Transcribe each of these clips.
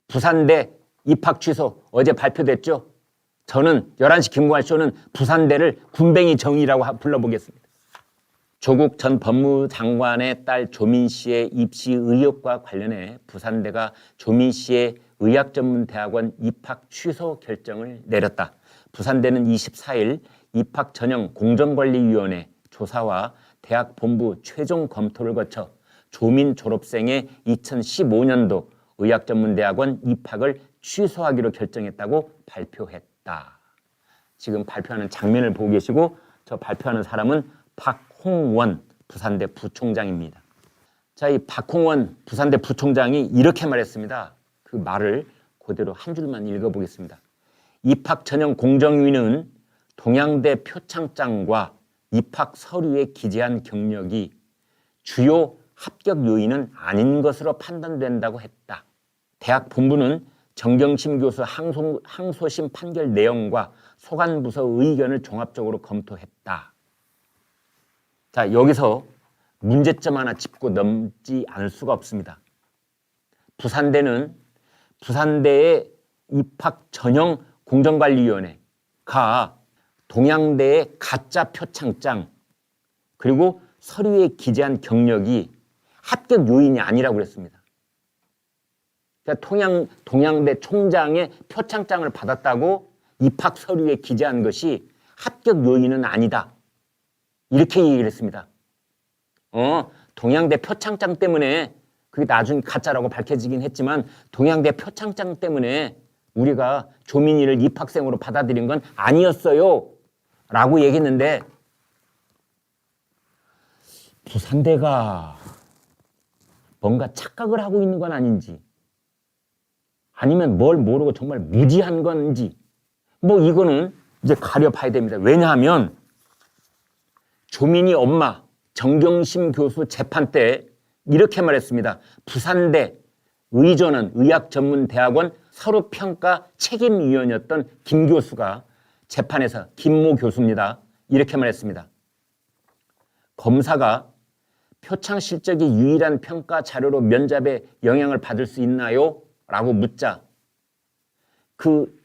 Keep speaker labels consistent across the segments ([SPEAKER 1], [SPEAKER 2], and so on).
[SPEAKER 1] 부산대 입학 취소 어제 발표됐죠? 저는 11시 김구환쇼는 부산대를 군뱅이 정의라고 불러보겠습니다. 조국 전 법무장관의 딸 조민 씨의 입시 의혹과 관련해 부산대가 조민 씨의 의학전문대학원 입학 취소 결정을 내렸다. 부산대는 24일 입학 전형 공정관리위원회 조사와 대학 본부 최종 검토를 거쳐 조민 졸업생의 2015년도 의학전문대학원 입학을 취소하기로 결정했다고 발표했다. 지금 발표하는 장면을 보고 계시고 저 발표하는 사람은 박홍원 부산대 부총장입니다. 자, 이 박홍원 부산대 부총장이 이렇게 말했습니다. 그 말을 그대로 한 줄만 읽어보겠습니다. 입학 전형 공정위는 동양대 표창장과 입학 서류에 기재한 경력이 주요 합격 요인은 아닌 것으로 판단된다고 했다. 대학 본부는 정경심 교수 항소심 판결 내용과 소관부서 의견을 종합적으로 검토했다. 자, 여기서 문제점 하나 짚고 넘지 않을 수가 없습니다. 부산대는 부산대의 입학 전형 공정관리위원회가 동양대의 가짜 표창장 그리고 서류에 기재한 경력이 합격 요인이 아니라고 그랬습니다. 그러니까 동양대 총장의 표창장을 받았다고 입학 서류에 기재한 것이 합격 요인은 아니다. 이렇게 얘기를 했습니다. 동양대 표창장 때문에 그게 나중에 가짜라고 밝혀지긴 했지만 동양대 표창장 때문에 우리가 조민이를 입학생으로 받아들인 건 아니었어요. 라고 얘기했는데 부산대가 뭔가 착각을 하고 있는 건 아닌지 아니면 뭘 모르고 정말 무지한 건지 뭐 이거는 이제 가려봐야 됩니다. 왜냐하면 조민이 엄마 정경심 교수 재판 때 이렇게 말했습니다. 부산대 의전원 의학전문대학원 서류평가 책임위원이었던 김 교수가 재판에서 김모 교수입니다. 이렇게 말했습니다. 검사가 표창 실적이 유일한 평가 자료로 면접에 영향을 받을 수 있나요? 라고 묻자 그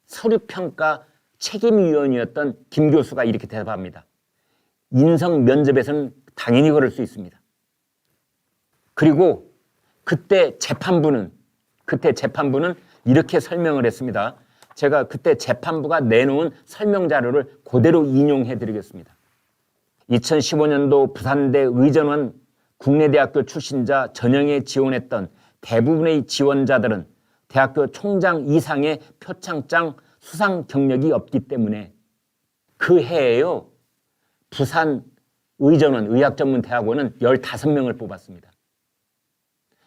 [SPEAKER 1] 서류평가 책임위원이었던 김 교수가 이렇게 대답합니다. 인성 면접에서는 당연히 그럴 수 있습니다. 그리고 그때 재판부는 이렇게 설명을 했습니다. 제가 그때 재판부가 내놓은 설명 자료를 그대로 인용해 드리겠습니다. 2015년도 부산대 의전원 국내대학교 출신자 전형에 지원했던 대부분의 지원자들은 대학교 총장 이상의 표창장 수상 경력이 없기 때문에 그 해에요. 부산 의전원 의학전문대학원은 15명을 뽑았습니다.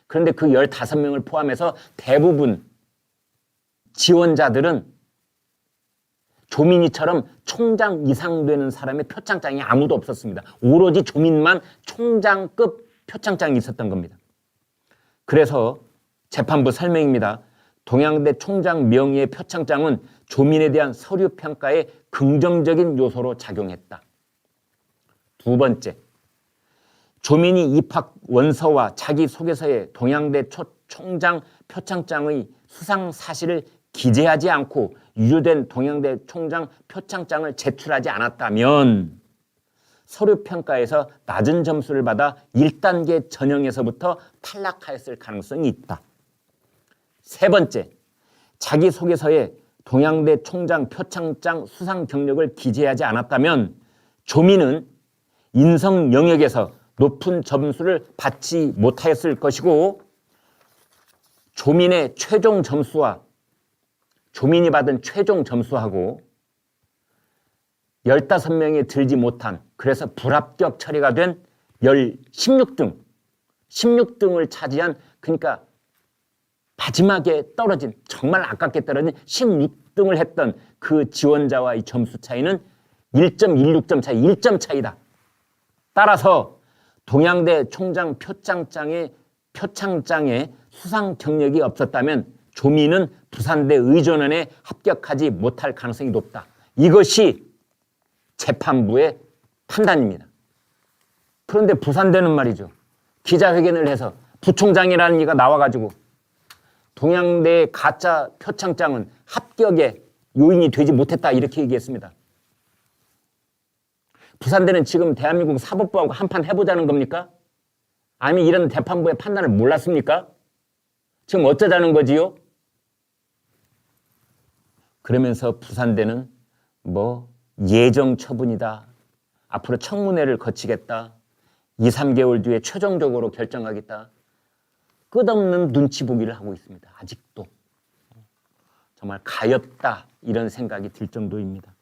[SPEAKER 1] 그런데 그 15명을 포함해서 대부분 지원자들은 조민이처럼 총장 이상 되는 사람의 표창장이 아무도 없었습니다. 오로지 조민만 총장급 표창장이 있었던 겁니다. 그래서 재판부 설명입니다. 동양대 총장 명의의 표창장은 조민에 대한 서류 평가에 긍정적인 요소로 작용했다. 두 번째, 조민이 입학 원서와 자기소개서에 동양대 총장 표창장의 수상 사실을 기재하지 않고 유효된 동양대 총장 표창장을 제출하지 않았다면 서류평가에서 낮은 점수를 받아 1단계 전형에서부터 탈락하였을 가능성이 있다. 세 번째, 자기소개서에 동양대 총장 표창장 수상 경력을 기재하지 않았다면 조민은 인성 영역에서 높은 점수를 받지 못하였을 것이고 조민의 최종 점수와 조민이 받은 최종 점수하고 15명에 들지 못한 그래서 불합격 처리가 된 16등을 차지한 그러니까 마지막에 떨어진 정말 아깝게 떨어진 16등을 했던 그 지원자와의 점수 차이는 1.16점 차이, 1점 차이다. 따라서 동양대 총장 표창장에 수상 경력이 없었다면 조민은 부산대 의전원에 합격하지 못할 가능성이 높다. 이것이 재판부의 판단입니다. 그런데 부산대는 말이죠. 기자회견을 해서 부총장이라는 이가 나와가지고 동양대의 가짜 표창장은 합격의 요인이 되지 못했다 이렇게 얘기했습니다. 부산대는 지금 대한민국 사법부하고 한판 해보자는 겁니까? 아니면 이런 재판부의 판단을 몰랐습니까? 지금 어쩌자는 거지요? 그러면서 부산대는 뭐 예정 처분이다. 앞으로 청문회를 거치겠다. 2, 3개월 뒤에 최종적으로 결정하겠다. 끝없는 눈치 보기를 하고 있습니다. 아직도. 정말 가엾다 이런 생각이 들 정도입니다.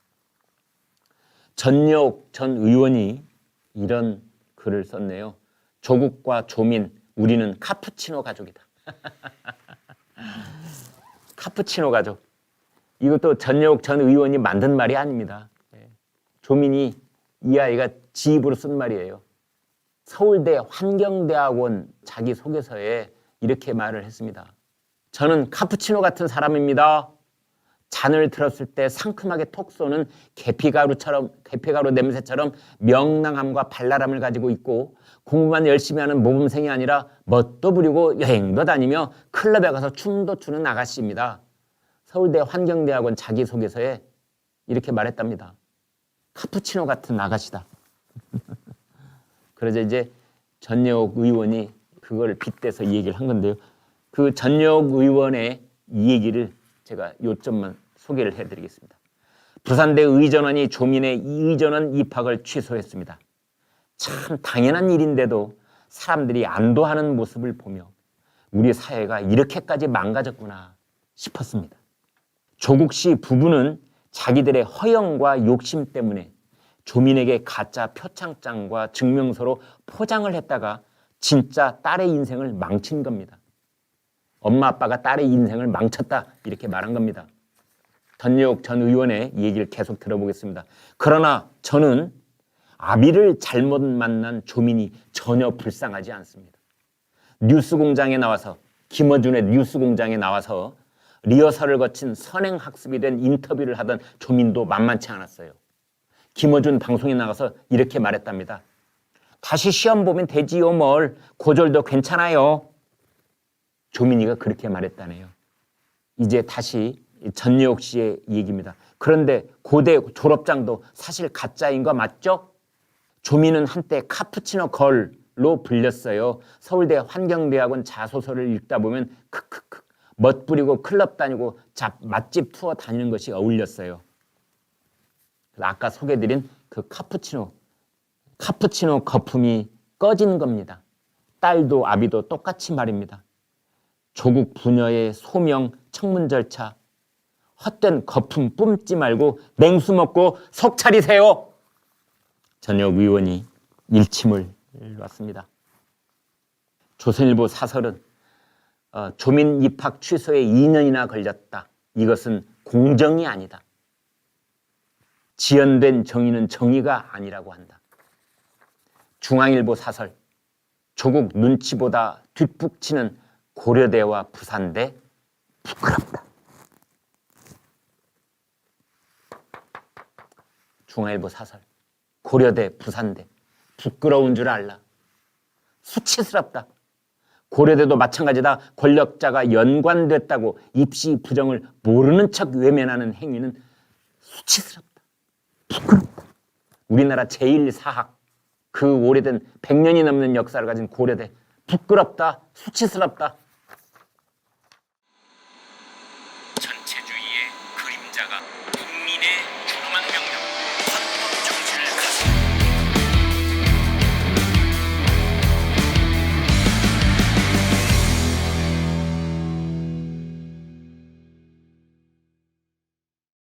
[SPEAKER 1] 전여옥 전 의원이 이런 글을 썼네요. 조국과 조민, 우리는 카푸치노 가족이다. 카푸치노 가족. 이것도 전여옥 전 의원이 만든 말이 아닙니다. 조민이 이 아이가 지 입으로 쓴 말이에요. 서울대 환경대학원 자기소개서에 이렇게 말을 했습니다. 저는 카푸치노 같은 사람입니다. 잔을 들었을 때 상큼하게 톡 쏘는 계피가루 냄새처럼 명랑함과 발랄함을 가지고 있고 공부만 열심히 하는 모범생이 아니라 멋도 부리고 여행도 다니며 클럽에 가서 춤도 추는 아가씨입니다. 서울대 환경대학원 자기소개서에 이렇게 말했답니다. 카푸치노 같은 아가씨다. 그래서 이제 전여옥 의원이 그걸 빗대서 이 얘기를 한 건데요. 그 전여옥 의원의 이 얘기를 제가 요점만 소개를 해드리겠습니다. 부산대 의전원이 조민의 의전원 입학을 취소했습니다. 참 당연한 일인데도 사람들이 안도하는 모습을 보며 우리 사회가 이렇게까지 망가졌구나 싶었습니다. 조국 씨 부부는 자기들의 허영과 욕심 때문에 조민에게 가짜 표창장과 증명서로 포장을 했다가 진짜 딸의 인생을 망친 겁니다. 엄마 아빠가 딸의 인생을 망쳤다 이렇게 말한 겁니다. 전여옥 전 의원의 얘기를 계속 들어보겠습니다. 그러나 저는 아비를 잘못 만난 조민이 전혀 불쌍하지 않습니다. 뉴스공장에 나와서 김어준의 뉴스공장에 나와서 리허설을 거친 선행학습이 된 인터뷰를 하던 조민도 만만치 않았어요. 김어준 방송에 나가서 이렇게 말했답니다. 다시 시험 보면 되지요 뭘. 고졸도 괜찮아요. 조민이가 그렇게 말했다네요. 이제 다시 전여옥 씨의 얘기입니다. 그런데 고대 졸업장도 사실 가짜인 거 맞죠? 조민은 한때 카푸치노 걸로 불렸어요. 서울대 환경대학원 자소서를 읽다 보면 크크크 멋부리고 클럽 다니고 맛집 투어 다니는 것이 어울렸어요. 아까 소개해드린 그 카푸치노 거품이 꺼지는 겁니다. 딸도 아비도 똑같이 말입니다. 조국 부녀의 소명 청문 절차 헛된 거품 뿜지 말고 냉수 먹고 속 차리세요. 전여옥 의원이 일침을 놨습니다. 조선일보 사설은 조민 입학 취소에 2년이나 걸렸다. 이것은 공정이 아니다. 지연된 정의는 정의가 아니라고 한다. 중앙일보 사설 조국 눈치보다 뒷북치는 고려대와 부산대 부끄럽다. 중앙일보 사설 고려대 부산대 부끄러운 줄 알라. 수치스럽다. 고려대도 마찬가지다. 권력자가 연관됐다고 입시 부정을 모르는 척 외면하는 행위는 수치스럽다. 부끄럽다. 우리나라 제1사학 그 오래된 100년이 넘는 역사를 가진 고려대 부끄럽다. 수치스럽다.
[SPEAKER 2] 전체주의의 그림자가